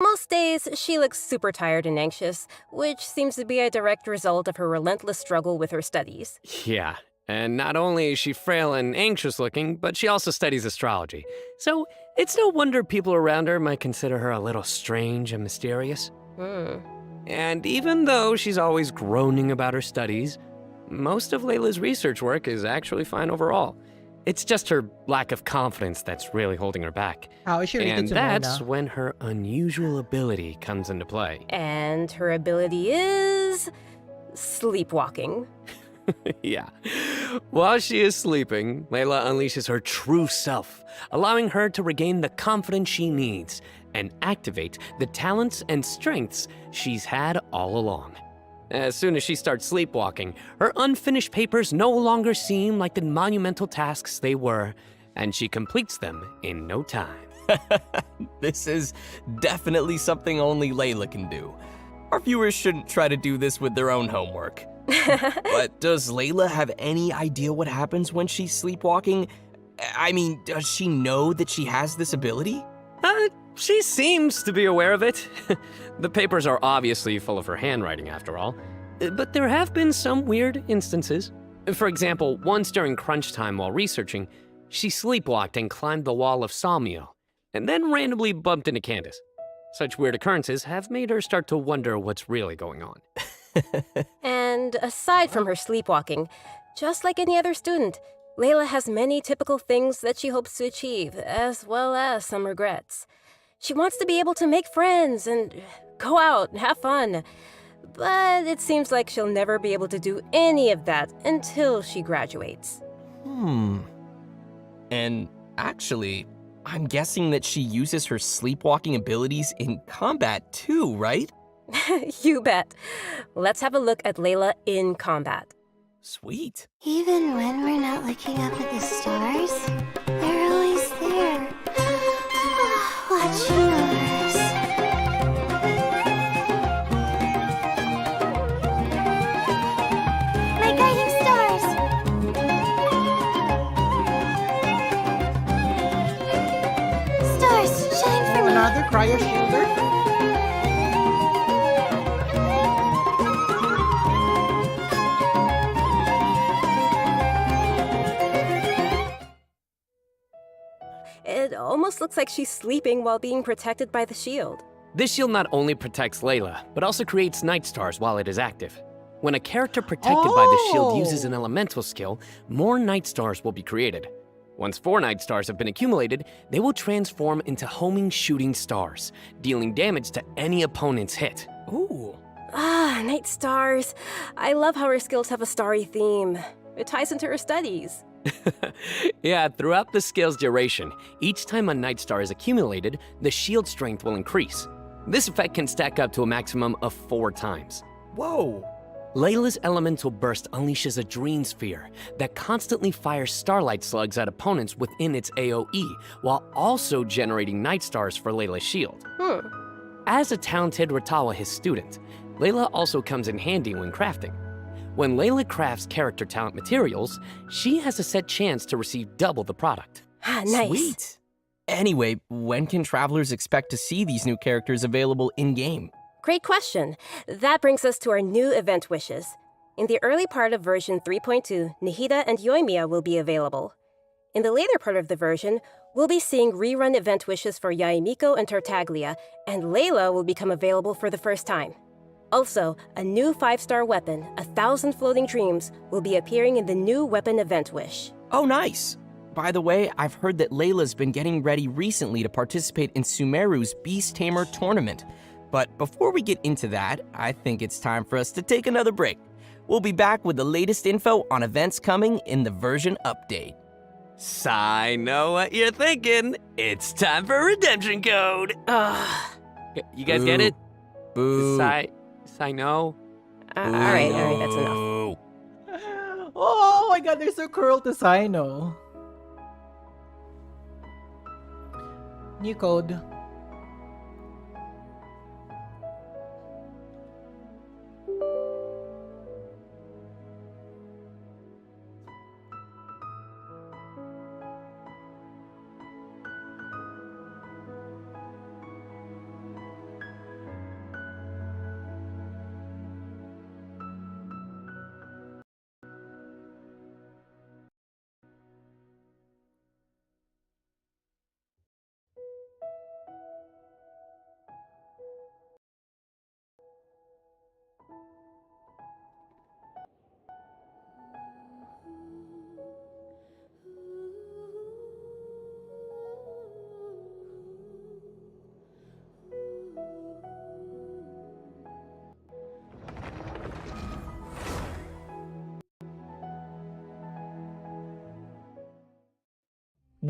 Most days, she looks super tired and anxious, which seems to be a direct result of her relentless struggle with her studies. Yeah, and not only is she frail and anxious looking, but she also studies astrology. So it's no wonder people around her might consider her a little strange and mysterious. Hmm. And even though she's always groaning about her studies, most of Layla's research work is actually fine overall. It's just her lack of confidence that's really holding her back. How is she rated And to that's Mona? when her unusual ability comes into play. And her ability is sleepwalking. Yeah. While she is sleeping, Layla unleashes her true self, allowing her to regain the confidence she needs and activate the talents and strengths she's had all along. As soon as she starts sleepwalking, her unfinished papers no longer seem like the monumental tasks they were, and she completes them in no time. This is definitely something only Layla can do. Our viewers shouldn't try to do this with their own homework. But does Layla have any idea what happens when she's sleepwalking? I mean, does she know that she has this ability? She seems to be aware of it. The papers are obviously full of her handwriting, after all. But there have been some weird instances. For example, once during crunch time while researching, she sleepwalked and climbed the wall of Sawmill, and then randomly bumped into Candace. Such weird occurrences have made her start to wonder what's really going on. And aside from her sleepwalking, just like any other student, Layla has many typical things that she hopes to achieve, as well as some regrets. She wants to be able to make friends and go out and have fun, but it seems like she'll never be able to do any of that until she graduates. And actually, I'm guessing that she uses her sleepwalking abilities in combat too, right? You bet. Let's have a look at Layla in combat. Sweet. Even when we're not looking up at the stars, they're always there. Watching over us. My guiding stars! Stars, shine for me! Another cryo shielder? It almost looks like she's sleeping while being protected by the shield. This shield not only protects Layla, but also creates night stars while it is active. When a character protected by the shield uses an elemental skill, more night stars will be created. Once 4 night stars have been accumulated, they will transform into homing shooting stars, dealing damage to any opponent's hit. Ooh. Ah, night stars. I love how her skills have a starry theme. It ties into her studies. Yeah, throughout the skill's duration, each time a night star is accumulated, the shield strength will increase. This effect can stack up to a maximum of 4 times. Whoa. Layla's elemental burst unleashes a dream sphere that constantly fires starlight slugs at opponents within its AoE, while also generating night stars for Layla's shield. As a talented Ratawa his student, Layla also comes in handy when crafting. When Layla crafts character talent materials, she has a set chance to receive double the product. Ah, nice. Sweet. Anyway, when can travelers expect to see these new characters available in-game? Great question. That brings us to our new event wishes. In the early part of version 3.2, Nihida and Yoimiya will be available. In the later part of the version, we'll be seeing rerun event wishes for Yaemiko and Tartaglia, and Layla will become available for the first time. Also, a new 5-star weapon, 1,000 Floating Dreams, will be appearing in the new weapon event wish. Oh, nice. By the way, I've heard that Layla's been getting ready recently to participate in Sumeru's Beast Tamer tournament. But before we get into that, I think it's time for us to take another break. We'll be back with the latest info on events coming in the version update. I know what you're thinking. It's time for redemption code. You guys get it? Boo. I know. All right, that's enough. Boo. Oh my god, they're so cruel to Sino. New code.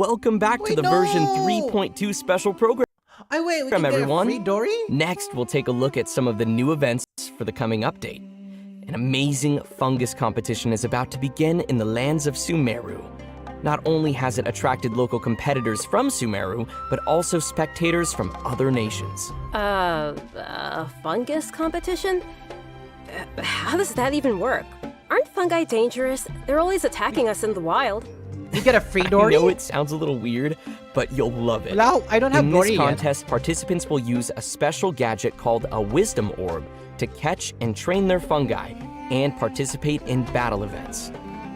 Welcome back to Wait, the version no! 3.2 special program, Wait, we can get everyone. a free Dory? Next, we'll take a look at some of the new events for the coming update. An amazing fungus competition is about to begin in the lands of Sumeru. Not only has it attracted local competitors from Sumeru, but also spectators from other nations. Fungus competition? How does that even work? Aren't fungi dangerous? They're always attacking us in the wild. You get a free I Dory? know it sounds a little weird, but you'll love it. Wala, I don't have In Dory this yet. contest, participants will use a special gadget called a Wisdom Orb to catch and train their fungi and participate in battle events.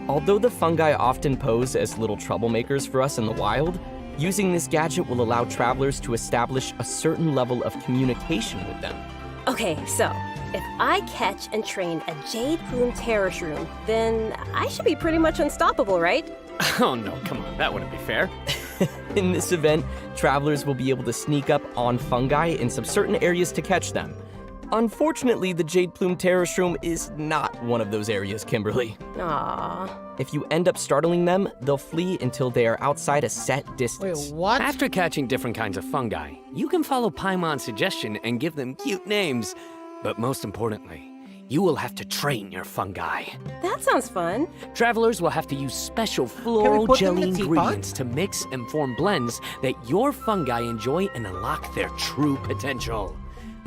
Although the fungi often pose as little troublemakers for us in the wild, using this gadget will allow travelers to establish a certain level of communication with them. Okay, so if I catch and train a Jade Plume Terror Shroom, then I should be pretty much unstoppable, right? Oh no, come on, that wouldn't be fair. In this event, travelers will be able to sneak up on fungi in some certain areas to catch them. Unfortunately, the Jade Plume Terror Shroom is not one of those areas, Kimberly. Aww. If you end up startling them, they'll flee until they are outside a set Wait, distance. what? After catching different kinds of fungi, you can follow Paimon's suggestion and give them cute names. But most importantly, you will have to train your fungi. That sounds fun. Travelers will have to use special floral put them jelly in a teapot? ingredients to mix and form blends that your fungi enjoy and unlock their true potential.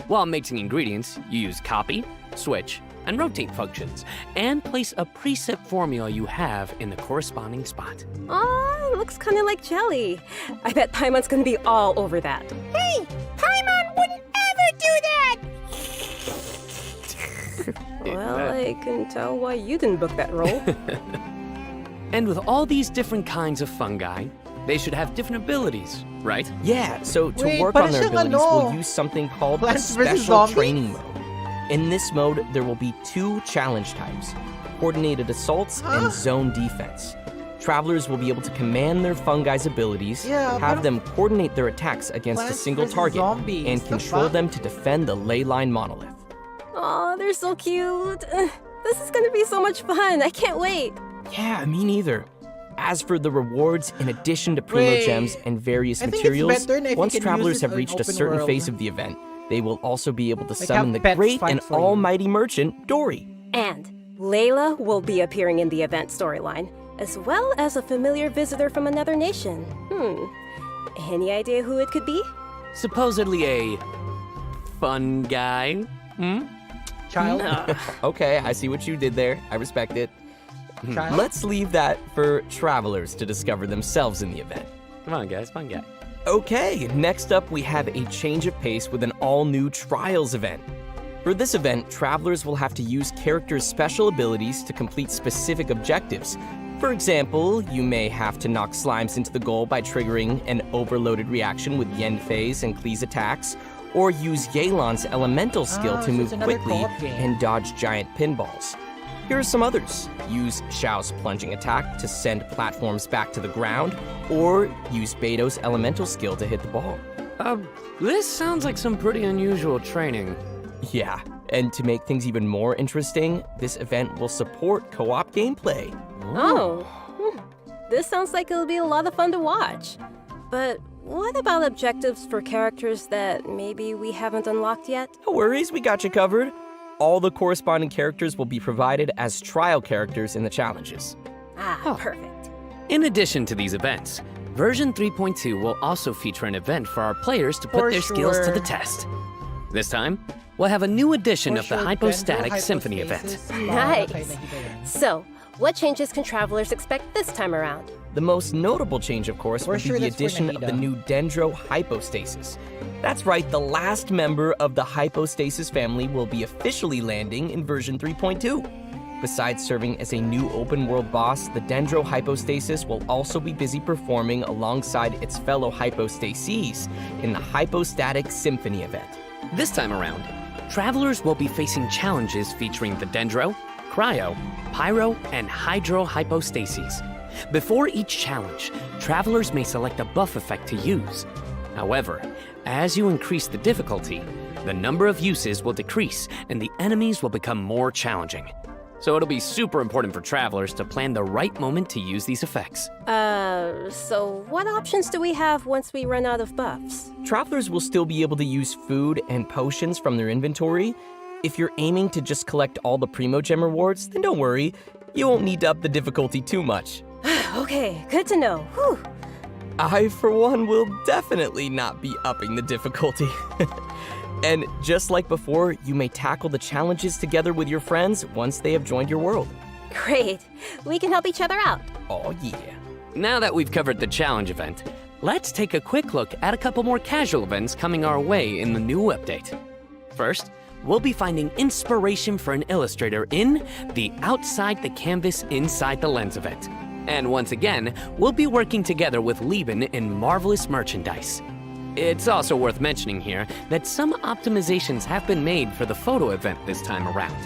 While mixing ingredients, you use copy, switch, and rotate functions, and place a preset formula you have in the corresponding spot. Aw, it looks kind of like jelly. I bet Paimon's gonna be all over that. Hey, Paimon wouldn't ever do that! Well, I can tell why you didn't book that role. And with all these different kinds of fungi, they should have different abilities, right? Yeah, so to Wait, work para on their siyang abilities, ano, we'll use something called a Plants vs. special Zombies? training mode. In this mode, there will be two challenge types, coordinated assaults and zone defense. Travelers will be able to command their fungi's abilities, Yeah, have pero- them coordinate their attacks against a Plants single vs. target, Zombies, and the control fuck? them to defend the ley line monolith. Aw, they're so cute. This is gonna be so much fun. I can't wait. Yeah, me neither. As for the rewards, in addition to Primo Wait, Gems and various I think it's materials, better if you once can use travelers it have in reached a open certain world. phase of the event, they will also be able to Like summon have the pets great fight and for you. almighty merchant, Dory. And Layla will be appearing in the event storyline, as well as a familiar visitor from another nation. Any idea who it could be? Supposedly a fun guy. Child? Okay, I see what you did there. I respect it. Child? Let's leave that for travelers to discover themselves in the event. Come on, guys, fun guy. Okay, next up we have a change of pace with an all-new Trials event. For this event, travelers will have to use characters' special abilities to complete specific objectives. For example, you may have to knock slimes into the goal by triggering an overloaded reaction with Yenfei's and Klee's attacks, or use Yelan's elemental skill to so move it's another quickly co-op game. and dodge giant pinballs. Here are some others. Use Xiao's plunging attack to send platforms back to the ground, or use Beto's elemental skill to hit the ball. This sounds like some pretty unusual training. Yeah, and to make things even more interesting, this event will support co-op gameplay. Oh, this sounds like it'll be a lot of fun to watch. But what about objectives for characters that maybe we haven't unlocked yet? No worries, we got you covered. All the corresponding characters will be provided as trial characters in the challenges. Perfect. In addition to these events, version 3.2 will also feature an event for our players to put For their skills to sure. the test. This time, we'll have a new edition For of the sure, Hypostatic Dendro Symphony event. Hypostasis. Nice. Okay, nakita yan. So, what changes can travelers expect this time around? The most notable change, of course, For will be sure the that's for addition of the Nahida. new Dendro Hypostasis. That's right, the last member of the Hypostasis family will be officially landing in version 3.2. Besides serving as a new open world boss, the Dendro Hypostasis will also be busy performing alongside its fellow Hypostases in the Hypostatic Symphony event. This time around, travelers will be facing challenges featuring the Dendro, Cryo, Pyro, and Hydro Hypostases. Before each challenge, travelers may select a buff effect to use. However, as you increase the difficulty, the number of uses will decrease and the enemies will become more challenging. so it'll be super important for travelers to plan the right moment to use these effects. So what options do we have once we run out of buffs? Travelers will still be able to use food and potions from their inventory. If you're aiming to just collect all the Primo Gem rewards, then don't worry. You won't need to up the difficulty too much. Okay, good to know. Whew. I, for one, will definitely not be upping the difficulty. And just like before, you may tackle the challenges together with your friends once they have joined your world. Great. We can help each other out. Oh yeah. Now that we've covered the challenge event, let's take a quick look at a couple more casual events coming our way in the new update. First, we'll be finding inspiration for an illustrator in the Outside the Canvas Inside the Lens event. And once again, we'll be working together with Lieben in Marvelous Merchandise. It's also worth mentioning here that some optimizations have been made for the photo event this time around.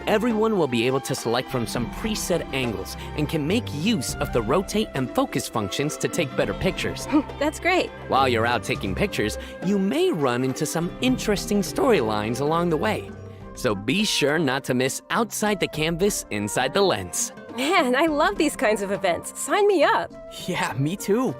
Everyone will be able to select from some preset angles and can make use of the rotate and focus functions to take better pictures. That's great. While you're out taking pictures, you may run into some interesting storylines along the way. So be sure not to miss Outside the Canvas Inside the Lens. Man, I love these kinds of events. Sign me up. Yeah, me too.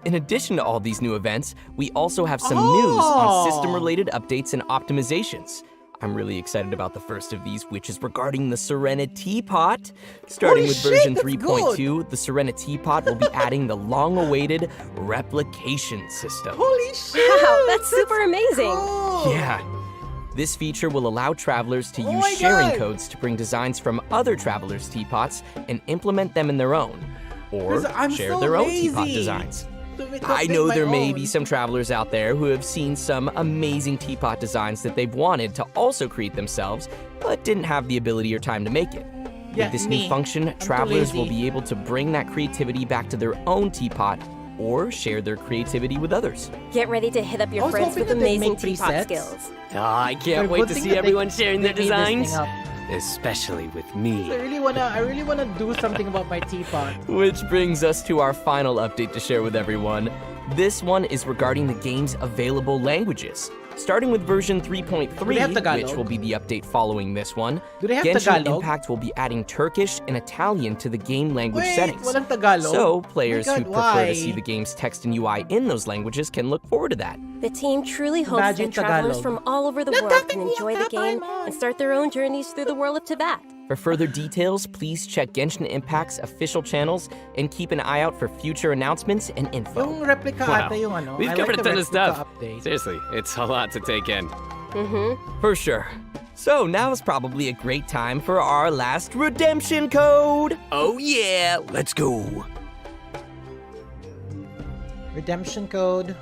In addition to all these new events, we also have some news on system-related updates and optimizations. I'm really excited about the first of these, which is regarding the Serena Teapot. Starting with version 3.2, the Serena Teapot will be adding the long-awaited replication system. Holy shit! Wow, that's super amazing. Cool. Yeah. This feature will allow travelers to Oh use my sharing God. codes to bring designs from other travelers' teapots and implement them in their own, or I'm share so their own lazy teapot designs. To I make know my there may own. be some travelers out there who have seen some amazing teapot designs that they've wanted to also create themselves, but didn't have the ability or time to make it. Yeah, With this me. new function, too travelers will lazy. be able to bring that creativity back to their own teapot or share their creativity with others. Get ready to hit up I your was friends hoping with that they'd amazing make teapot presets. skills. Oh, I can't But wait good to thing see that everyone sharing their they made this thing designs, up. especially with me. I really wanna do something about my teapot. Which brings us to our final update to share with everyone. This one is regarding the game's available languages. Starting with version 3.3, they have Tagalog? which will be the update following this one, Do they have Genshin Tagalog? Impact will be adding Turkish and Italian to the game language Wait, settings. walang Tagalog? So, players Oh my who God, prefer why? to see the game's text and UI in those languages can look forward to that. The team truly hopes Imagine that travelers Tagalog. from all over the world can enjoy the game and start their own journeys through the world of Tibet. For further details, please check Genshin Impact's official channels and keep an eye out for future announcements and info. Yung replica Wow. ate yung ano. We've I covered like a the ton of replica stuff. update. Seriously, it's a lot to take in. For sure. So now is probably a great time for our last redemption code. Oh yeah, let's go. Redemption code.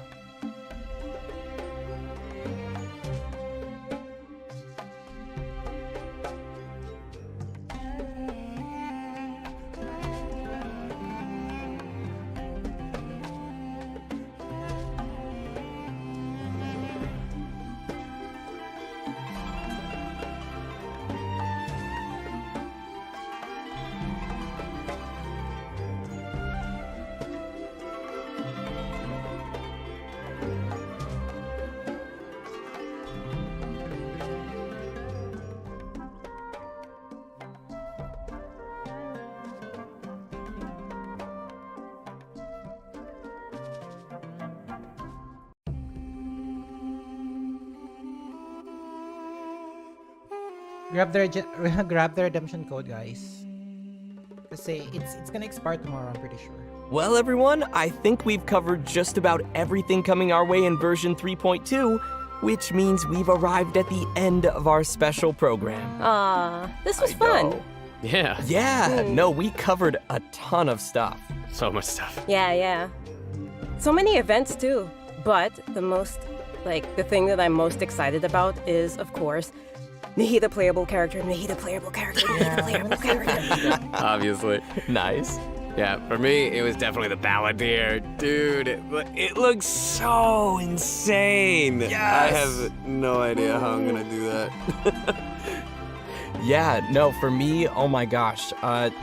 Grab the redemption code, guys. Kasi it's gonna expire tomorrow, I'm pretty sure. Well, everyone, I think we've covered just about everything coming our way in version 3.2, which means we've arrived at the end of our special program. This was fun. Yeah, Yeah, no, we covered a ton of stuff. so much stuff. Yeah. So many events too. But the thing that I'm most excited about is, of course, Nihida playable character, Nihida playable character, Nihida playable character. Obviously. Nice. Yeah, for me, it was definitely the Balladeer. Dude, it looks so insane. I have no idea how I'm gonna do that. Yeah, no, for me, oh my gosh,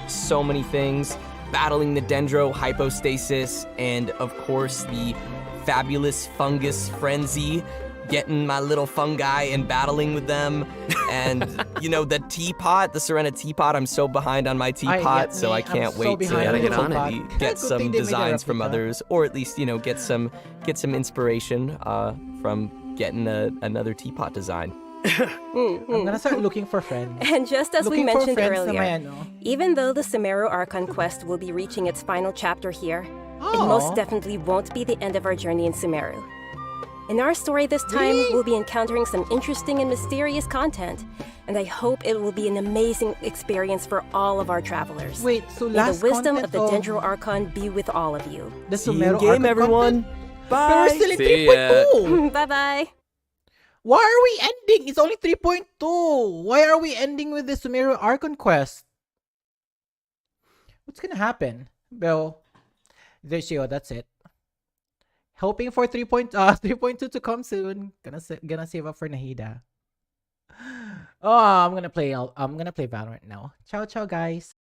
so many things. Battling the Dendro Hypostasis, and of course the fabulous Fungus Frenzy. getting my little fungi and battling with them. And, the teapot, the Serena teapot, I'm so behind on my teapot, so I can't wait to get on it. get some designs from others, or at least, get some inspiration from getting another teapot design. I'm gonna start looking for friends. And just as we Looking for mentioned friends na earlier, may ano. even though the Sumeru Archon quest will be reaching its final chapter here, it most definitely won't be the end of our journey in Sumeru. In our story this time, we'll be encountering some interesting and mysterious content, and I hope it will be an amazing experience for all of our travelers. Wait, so May last the wisdom content of the Dendro Archon be with all of you. the See you Sumeru in game, Archon everyone. content? Bye. But we're still in See ya. 3.2. Bye-bye! Why are we ending? It's only 3.2. Why are we ending with the Sumeru Archon quest? What's gonna happen? Well, there's you. That's it. Hoping for 3.2 to come soon. Gonna save up for Nahida. Oh, I'm gonna play Valorant now. Ciao, ciao, guys.